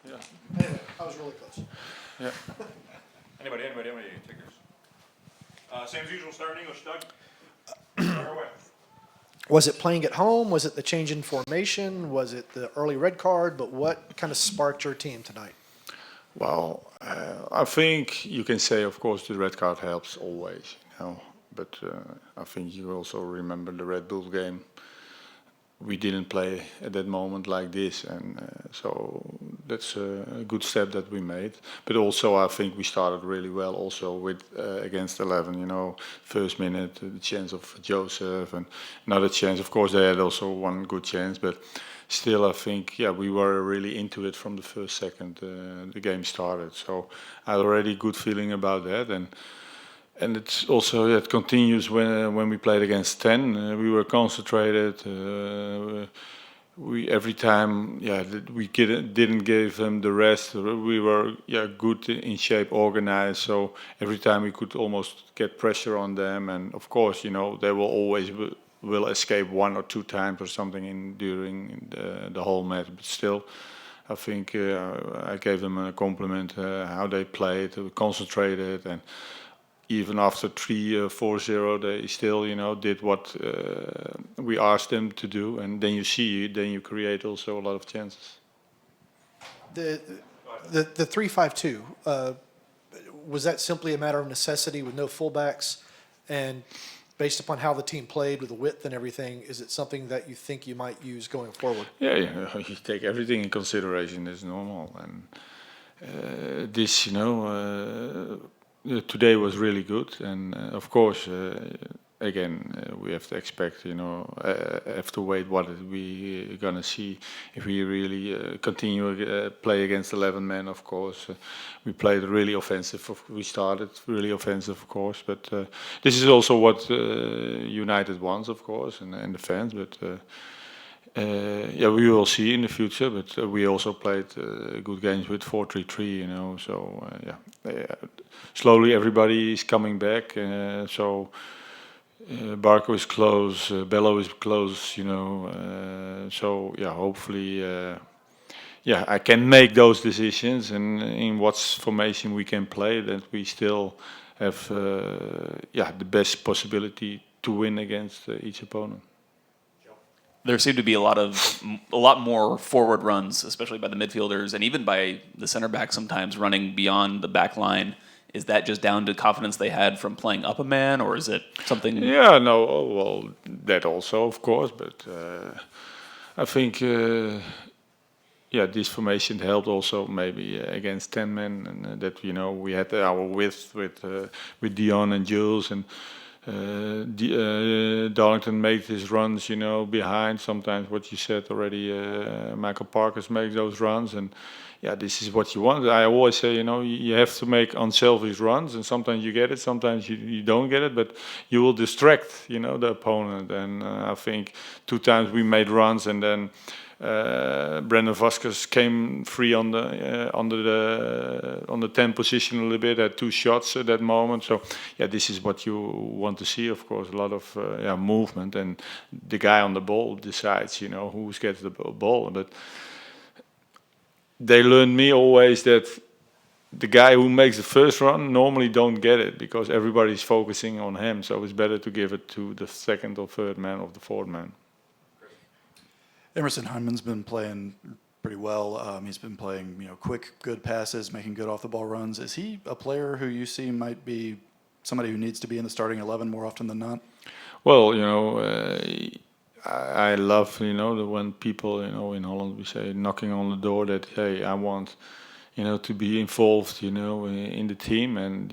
Yeah. Anyway, I was really close. Yeah. Anybody, takers? Same as usual, start in English, Doug. Fire away. Was it playing at home? Was it the change in formation? Was it the early red card? But what kind of sparked your team tonight? Well, I think you can say, of course, the red card helps always, But I think you also remember the Red Bull game. We didn't play at that moment like this, and so that's a good step that we made. But also, I think we started really well. Also with against 11, first minute, the chance of Joseph, and another chance. Of course, they had also one good chance, but still, I think we were really into it from the first second the game started. So I had already good feeling about that, and it's also it continues when we played against 10. We were concentrated. We every time we didn't give them the rest. We were good in shape, organized. So every time we could almost get pressure on them. And of course, they will always will escape one or two times or something during the whole match. But still, I think I gave them a compliment how they played, concentrated, and even after 3-4-0, they still, did what we asked them to do, and then you create also a lot of chances. The 3-5-2, was that simply a matter of necessity with no fullbacks? And based upon how the team played with the width and everything, is it something that you think you might use going forward? Yeah, you take everything in consideration. It's normal, and this, today was really good, and of course, again, we have to expect, have to wait what we gonna see if we really continue play against 11 men. Of course, we played really offensive. We started really offensive, of course, but this is also what United wants, of course, and the fans. But we will see in the future. But we also played good games with 4-3-3, So slowly everybody is coming back. So Barco is close, Bello is close, So hopefully, I can make those decisions, and in what formation we can play, that we still have, the best possibility to win against each opponent. There seemed to be a lot more forward runs, especially by the midfielders and even by the center back sometimes running beyond the back line. Is that just down to confidence they had from playing up a man, or is it something? Yeah, no, well, that also, of course, but I think, this formation helped also maybe against 10 men, and that, we had our width with Dion and Jules, and Darlington made his runs, behind. Sometimes what you said already, Michael Parker's makes those runs, and this is what you want. I always say, you have to make unselfish runs, and sometimes you get it, sometimes you don't get it, but you will distract, the opponent. And I think 2 times we made runs, and then Brandon Vasquez came free on the 10 position a little bit, had 2 shots at that moment. So this is what you want to see, of course, a lot of movement, and the guy on the ball decides, who gets the ball. But they learned me always that the guy who makes the first run normally don't get it, because everybody's focusing on him. So it's better to give it to the second or third man or the fourth man. Emerson Hyndman's been playing pretty well. He's been playing, quick, good passes, making good off-the-ball runs. Is he a player who you see might be somebody who needs to be in the starting 11 more often than not? Well, I love, when people, in Holland we say knocking on the door, that, hey, I want, to be involved, in the team. And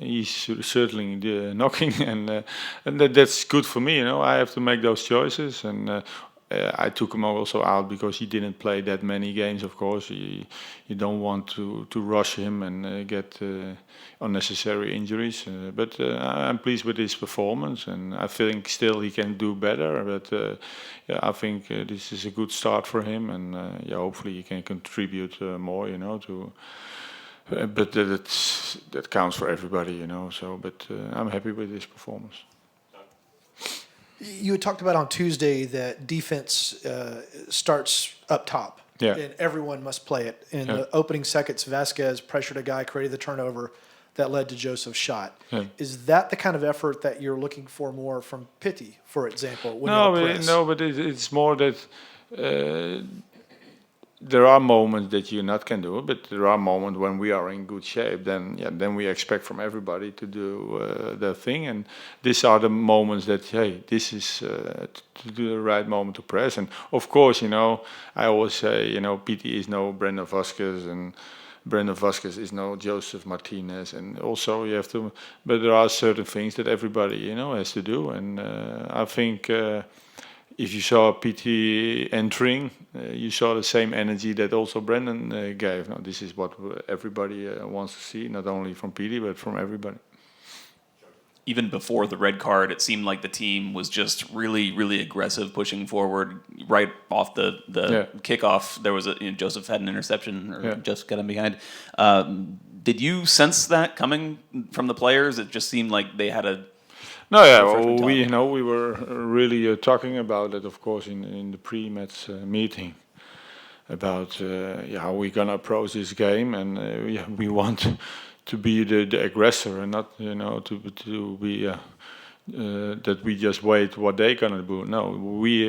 he's certainly knocking, and that's good for me. I have to make those choices, and I took him also out because he didn't play that many games. Of course, you don't want to rush him and get unnecessary injuries. But I'm pleased with his performance, and I think still he can do better. But I think this is a good start for him, and hopefully he can contribute more. But that counts for everybody. So, but I'm happy with his performance. You had talked about on Tuesday that defense starts up top. Yeah. and everyone must play it. In Yeah. the opening seconds, Vasquez pressured a guy, created the turnover that led to Joseph's shot. Yeah. Is that the kind of effort that you're looking for more from Pitti, for example, when No, you but press? it's more that there are moments that you not can do, but there are moments when we are in good shape. Then we expect from everybody to do their thing, and these are the moments that this is to do the right moment to press. And of course, I always say, PT is no Brandon Vasquez, and Brandon Vasquez is no Joseph Martinez, and also you have to. But there are certain things that everybody has to do, and I think. If you saw PT entering, you saw the same energy that also Brendan gave. Now, this is what everybody wants to see, not only from PT, but from everybody. Even before the red card, it seemed like the team was just really, really aggressive, pushing forward right off the kickoff. There was Joseph had an interception, or Joseph got him behind. Did you sense that coming from the players? It just seemed like they had a No, yeah, different we were really talking about it, of course, in the pre-match meeting about how we're gonna approach this game, and we want to be the aggressor and not to be that we just wait what they're gonna do. No, we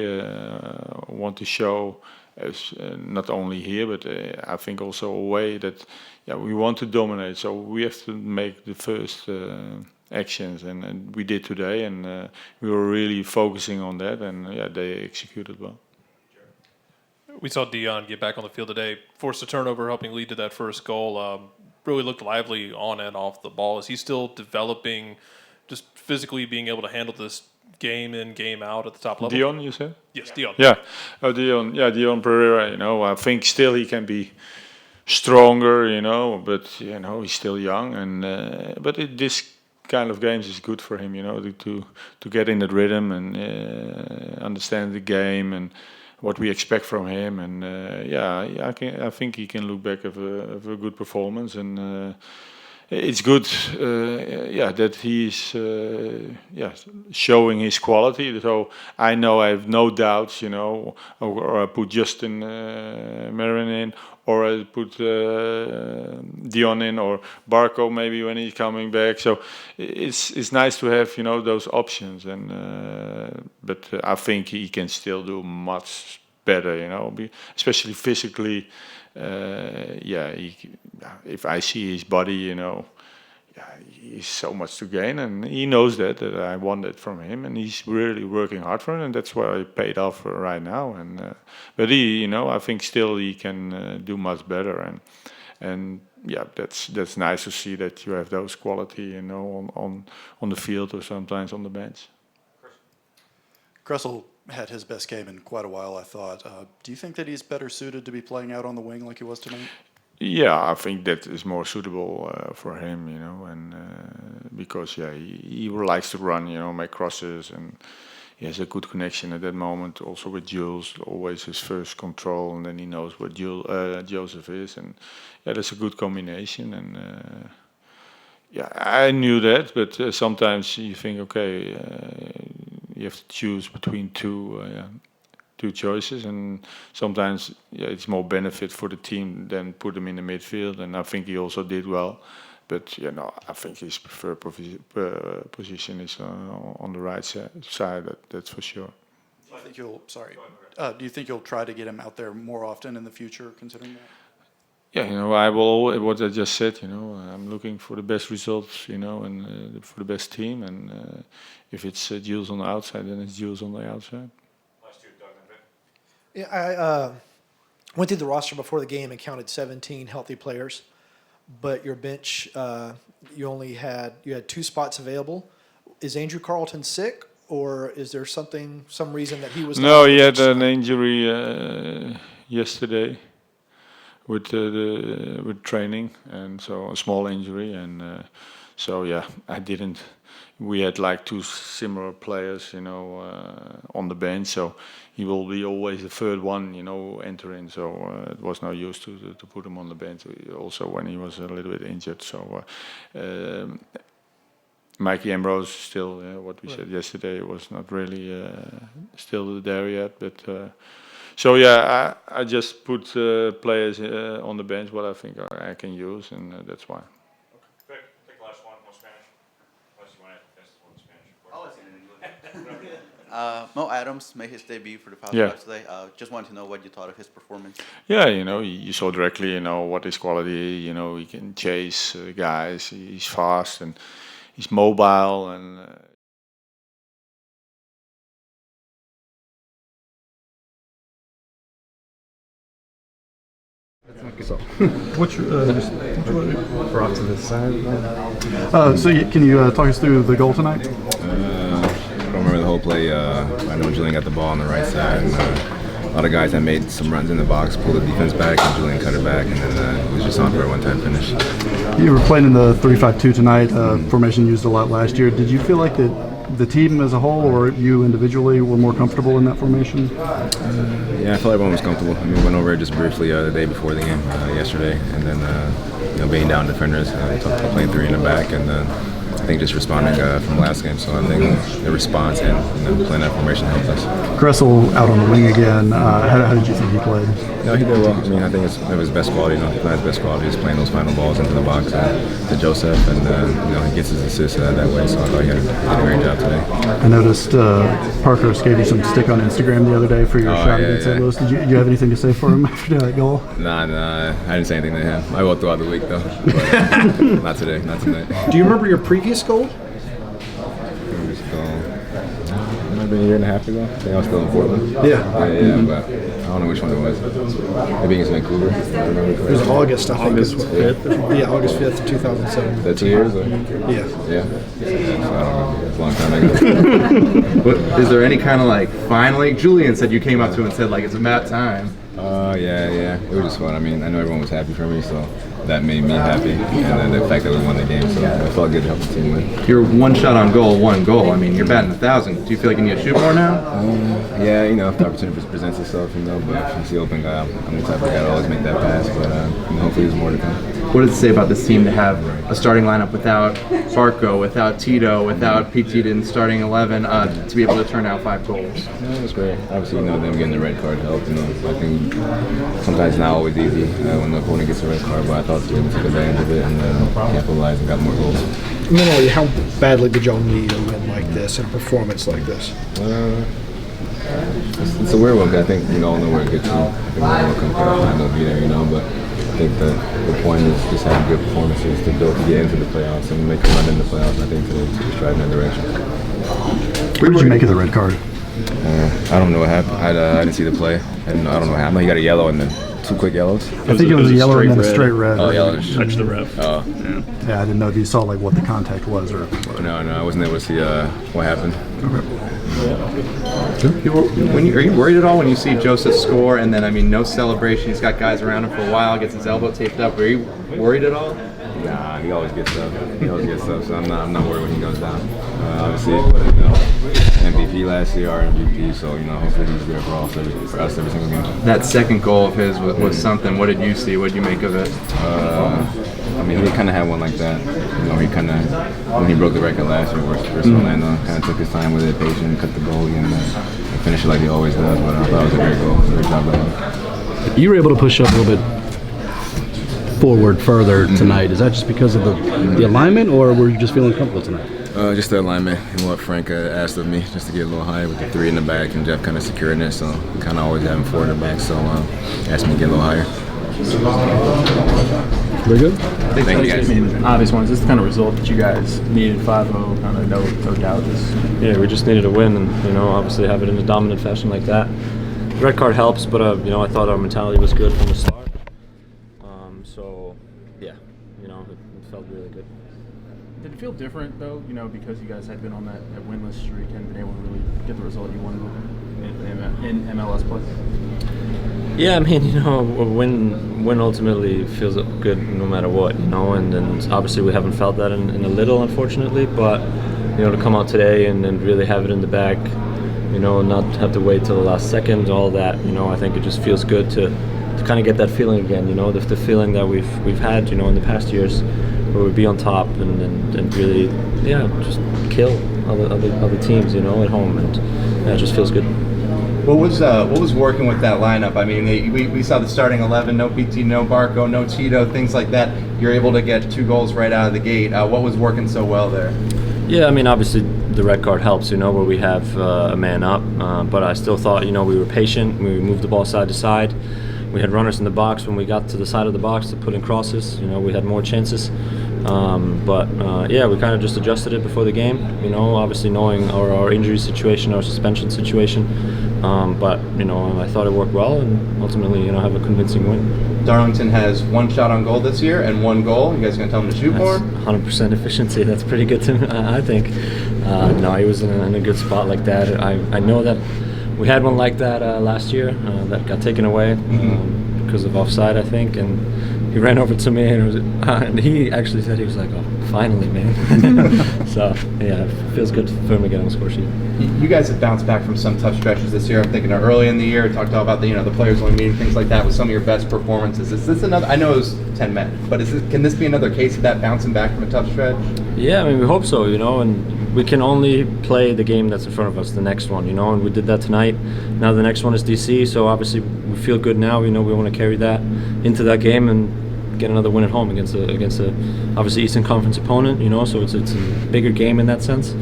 want to show, as not only here, but I think also away, that we want to dominate. So we have to make the first. Actions, and we did today, and we were really focusing on that, and they executed well. We saw Dion get back on the field today, forced a turnover, helping lead to that first goal. Really looked lively on and off the ball. Is he still developing, just physically being able to handle this game in, game out at the top level? Dion, you said? Yes, Dion. Yeah, Dion. Yeah, Dion Pereira. I think still he can be stronger. But he's still young, and but this kind of games is good for him, to get in that rhythm and understand the game and what we expect from him. And I think he can look back of a good performance, and it's good, that he's showing his quality. So I know I have no doubts, or I put Justin Marin in, or I put Dion in, or Barco maybe when he's coming back. So it's nice to have those options, and but I think he can still do much better, especially physically. If I see his body, he's so much to gain, and he knows that I want it from him, and he's really working hard for it, and that's why it paid off right now. And but he, I think still he can do much better, and that's nice to see that you have those quality, on the field or sometimes on the bench. Gressel had his best game in quite a while, I thought. Do you think that he's better suited to be playing out on the wing like he was tonight? Yeah, I think that is more suitable for him, and because he likes to run, make crosses, and he has a good connection at that moment. Also with Jules, always his first control, and then he knows what Joseph is, and that's a good combination. And I knew that, but sometimes you think, okay, you have to choose between two choices, and sometimes it's more benefit for the team than put him in the midfield, and I think he also did well. But I think his preferred position is on the right side. That's for sure. Do you think do you think you'll try to get him out there more often in the future, considering that? Yeah, I will always, what I just said, I'm looking for the best results, and for the best team, and if it's Jules on the outside, then it's Jules on the outside. Yeah, I went through the roster before the game and counted 17 healthy players, but your bench, you had 2 spots available. Is Andrew Carlton sick, or is there some reason that he was? No, he had an injury yesterday with training, and so a small injury, and I didn't. We had like 2 similar players, on the bench, so he will be always the third one, entering. So it was no use to put him on the bench. Also when he was a little bit injured. So Mikey Ambrose still, what we said yesterday, was not really still there yet. But so yeah, I just put players on the bench what I think I can use, and that's why. Vic, take the last one, no Spanish. Unless you want to test one Spanish. I'll listen in English. Mo Adams made his debut for the Falcons Yeah. today. Just wanted to know what you thought of his performance. Yeah, you saw directly, what his quality. He can chase guys. He's fast and he's mobile and. What's brought to this side? Can you talk us through the goal tonight? I don't remember the whole play. I know Julian got the ball on the right side, and a lot of guys that made some runs in the box pulled the defense back, and Julian cut it back, and then it was just on for a one-time finish. You were playing in the 3-5-2 tonight, formation used a lot last year. Did you feel like the team as a whole or you individually were more comfortable in that formation? Yeah, I felt everyone was comfortable. I mean, we went over it just briefly the day before the game yesterday, and then being down defenders, playing three in the back, and I think just responding from last game. So I think the response and playing that formation helped us. Gressel out on the wing again. How did you think he played? No, he did well. I mean, I think it was his best quality. He played his best quality. He's playing those final balls into the box to Joseph, and he gets his assists that way. So I thought he did a great job today. I noticed Parker gave you some stick on Instagram the other day for your shot against St. Louis. Did you have anything to say for him after that goal? Nah, I didn't say anything to him. I will throughout the week though, but not today, not tonight. Do you remember your previous goal? Previous goal. Might have been a year and a half ago. I think I was still in Portland. Yeah. But I don't know which one it was. Maybe against Vancouver. If I remember correctly. It was August, I think. August 5th? Yeah, August 5th, 2007. Is that 2 years? Or? Yeah. Yeah. So I don't know. It's a long time ago. But is there any kind of finally, Julian said you came up to him and said it's about time. Yeah. It was just fun. I mean, I know everyone was happy for me, so that made me happy. And then the fact that we won the game, so it felt good to help the team win. You're one shot on goal, one goal. I mean, you're batting 1,000. Do you feel like you need to shoot more now? Yeah, if the opportunity presents itself, but if you see open guy, I'm the type of guy to always make that pass, but hopefully there's more to come. What does it say about this team to have a starting lineup without Barco, without Tito, without PT in starting 11, to be able to turn out 5 goals? Yeah, it was great. Obviously, them getting the red card helped. I think sometimes it's not always easy when the opponent gets a red card, but I thought we took advantage of it and capitalized and got more goals. Mentally, how badly did y'all need a win like this and a performance like this? It's a weird one. I think all know where it gets to. I think we'll come time will be there, but I think the point is just having good performances to get into the playoffs and make a run in the playoffs. I think to just drive in that direction. What did you make of the red card? I don't know what happened. I didn't see the play, and I don't know what happened. I know he got a yellow and then 2 quick yellows. I think it was a yellow and then a straight red. Oh, yellow. Touch the ref. Oh, yeah. I didn't know if you saw what the contact was or. No, I wasn't able to see what happened. Are you worried at all when you see Joseph score and then, no celebration, he's got guys around him for a while, gets his elbow taped up. Are you worried at all? Nah, he always gets up. So I'm not worried when he goes down. Obviously, MVP last year, our MVP. So hopefully he's there for us every single game. That second goal of his was something. What did you see? What did you make of it? He kind of had one like that. He kind of, when he broke the record last year versus Orlando, kind of took his time with it, patient, cut the goalie, and finished it like he always does. But I thought it was a great goal. Great job by him. You were able to push up a little bit forward further tonight. Is that just because of the alignment, or were you just feeling comfortable tonight? Just the alignment and what Frank asked of me, just to get a little higher with the 3 in the back and Jeff kind of securing it. So kind of always having 4 in the back. So asked me to get a little higher. Very good. Thank you guys. Obvious one. Is this the kind of result that you guys needed? 5-0, kind of no doubt. Yeah, we just needed a win, and obviously have it in a dominant fashion like that. The red card helps, but I thought our mentality was good from the start. So yeah, it felt really good. Did it feel different though? Because you guys had been on that winless streak and been able to really get the result you wanted in MLS play. Yeah, a win ultimately feels good no matter what, and obviously we haven't felt that in a little, unfortunately, but, to come out today and really have it in the bag, not have to wait till the last second, all that, I think it just feels good to kind of get that feeling again, the feeling that we've had, in the past years where we be on top and really, yeah, just kill other teams, you know, at home, and yeah, it just feels good. What was working with that lineup? I mean, we saw the starting 11, no PT, no Barco, no Tito, things like that. You're able to get 2 goals right out of the gate. What was working so well there? Yeah, I mean, obviously the red card helps, you know, where we have a man up. But I still thought, you know, we were patient. We moved the ball side to side. We had runners in the box when we got to the side of the box to put in crosses. You know, we had more chances. Yeah, we kind of just adjusted it before the game. You know, obviously knowing our injury situation, our suspension situation. But you know, I thought it worked well, and ultimately, you know, have a convincing win. Darlington has 1 shot on goal this year and 1 goal. You guys gonna tell him to shoot more? 100% efficiency. That's pretty good to me, I think. No, he was in a good spot like that. I know that we had one like that last year that got taken away because of offside, I think, and he ran over to me and he actually said, he was like, "Oh, finally, man." So yeah, it feels good for him to get on the score sheet. You guys have bounced back from some tough stretches this year. I'm thinking early in the year, talked about the players only meeting, things like that, with some of your best performances. Is this another? I know it was 10 men, but can this be another case of that bouncing back from a tough stretch? Yeah, I mean, we hope so, you know, and we can only play the game that's in front of us, the next one, you know, and we did that tonight. Now the next one is DC, so obviously we feel good now. We know we want to carry that into that game and get another win at home against a obviously Eastern Conference opponent, you know, so it's a bigger game in that sense.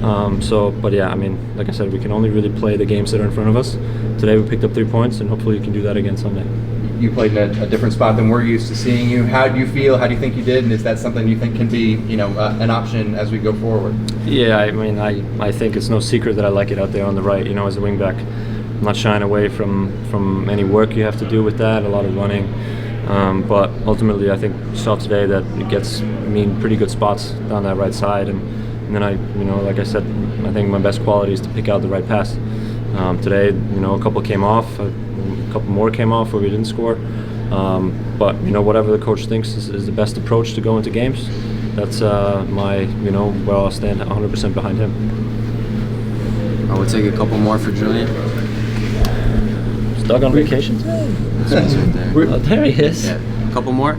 But yeah, I mean, like I said, we can only really play the games that are in front of us. Today we picked up 3 points, and hopefully you can do that again Sunday. You played in a different spot than we're used to seeing you. How do you feel? How do you think you did? And is that something you think can be, an option as we go forward? Yeah, I mean, I think it's no secret that I like it out there on the right, you know, as a wing back. I'm not shying away from any work you have to do with that, a lot of running. But ultimately, I think you saw today that it gets me in pretty good spots down that right side, and then like I said, I think my best quality is to pick out the right pass. Today, a couple came off, a couple more came off where we didn't score. But whatever the coach thinks is the best approach to go into games, that's where I'll stand 100% behind him. I would take a couple more for Julian. Is Doug on vacation today? There. Oh, there he is. Yeah. A couple more?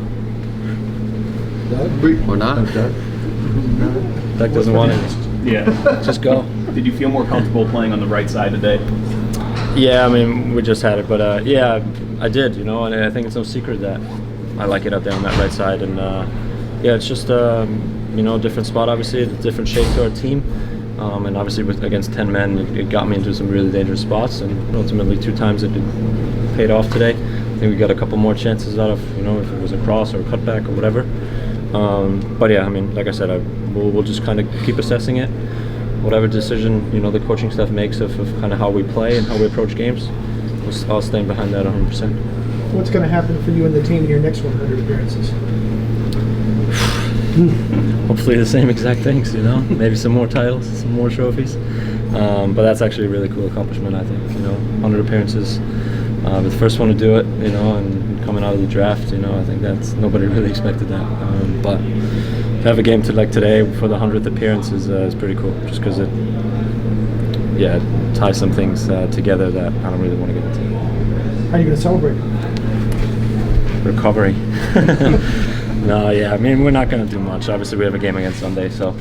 Or not? Doug doesn't want it. Yeah. Just go. Did you feel more comfortable playing on the right side today? Yeah, I mean, we just had it, but yeah, I did, and I think it's no secret that I like it out there on that right side, and yeah, it's just a different spot, obviously, a different shape to our team, and obviously against 10 men, it got me into some really dangerous spots, and ultimately 2 times it paid off today. I think we got a couple more chances out of, if it was a cross or a cutback or whatever. But yeah, I mean, like I said, we'll just kind of keep assessing it. Whatever decision, the coaching staff makes of kind of how we play and how we approach games, I'll stand behind that 100%. What's going to happen for you and the team in your next 100 appearances? Hopefully the same exact things, maybe some more titles, some more trophies. But that's actually a really cool accomplishment, I think, 100 appearances. The first one to do it, and coming out of the draft, I think that's, nobody really expected that. But to have a game like today for the 100th appearance is pretty cool, just because it ties some things together that I don't really want to get into. How are you going to celebrate? Recovery. No, yeah, I mean, we're not going to do much. Obviously, we have a game against Sunday, so